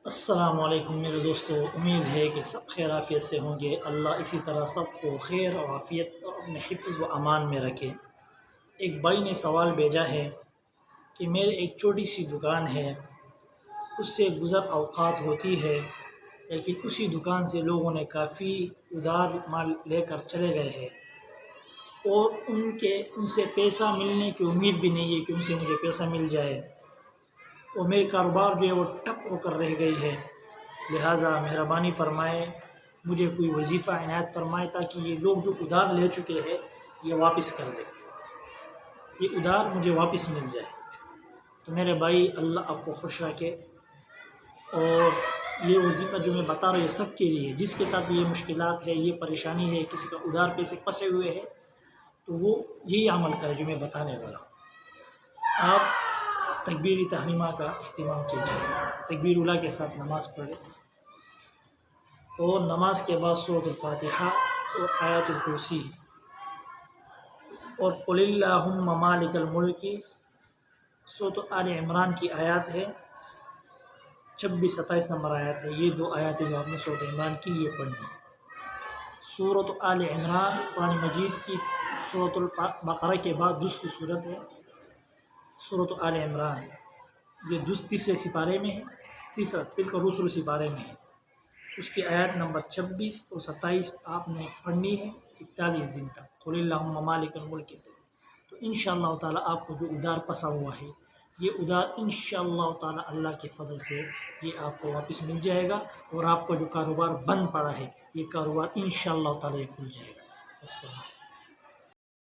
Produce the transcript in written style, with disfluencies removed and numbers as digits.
السلام علیکم میرے دوستو، امید ہے کہ سب خیر عافیت سے ہوں گے۔ اللہ اسی طرح سب کو خیر اور عافیت اور اپنے حفظ و امان میں رکھے۔ ایک بھائی نے سوال بھیجا ہے کہ میرے ایک چھوٹی سی دکان ہے، اس سے گزر اوقات ہوتی ہے، لیکن اسی دکان سے لوگوں نے کافی ادھار مال لے کر چلے گئے ہیں اور ان سے پیسہ ملنے کی امید بھی نہیں ہے کہ ان سے مجھے پیسہ مل جائے، اور میرے کاروبار جو ہے وہ ٹپ ہو کر رہ گئی ہے۔ لہٰذا مہربانی فرمائے، مجھے کوئی وظیفہ عنایت فرمائے تاکہ یہ لوگ جو ادھار لے چکے ہیں یہ واپس کر دیں، یہ ادھار مجھے واپس مل جائے۔ تو میرے بھائی، اللہ آپ کو خوش رکھے، اور یہ وظیفہ جو میں بتا رہا ہوں یہ سب کے لیے، جس کے ساتھ یہ مشکلات ہے، یہ پریشانی ہے، کسی کا ادھار پیسے پھنسے ہوئے ہیں، تو وہ یہی عمل کرے جو میں بتانے والا ہوں۔ آپ تکبیر تحریمہ کا اہتمام کیجیے، تکبیر اولیٰ کے ساتھ نماز پڑھیں، اور نماز کے بعد سورۃ الفاتحہ اور آیت الکرسی اور قل اللہم مالک الملک، سورۃ آل عمران کی آیات ہے 26-27 نمبر آیات ہے، یہ دو آیات جو آپ نے سورۃ عمران کی یہ پڑھنی ہے۔ سورۃ آل عمران قرآن مجید کی سورۃ البقرہ کے بعد دوسری صورت ہے سورۃ آل عمران، یہ تیسرے سپارے میں ہے، تلک الرسل سپارے میں ہے۔ اس کی آیت نمبر 26 اور 27 آپ نے پڑھنی ہے 41 دن تک، قل اللہم مالک الملک سے۔ تو انشاءاللہ تعالیٰ آپ کو جو ادھار پھنسا ہوا ہے، یہ ادھار انشاءاللہ تعالیٰ اللہ کے فضل سے یہ آپ کو واپس مل جائے گا، اور آپ کو جو کاروبار بند پڑا ہے یہ کاروبار انشاءاللہ تعالیٰ کھل جائے گا۔ السلام۔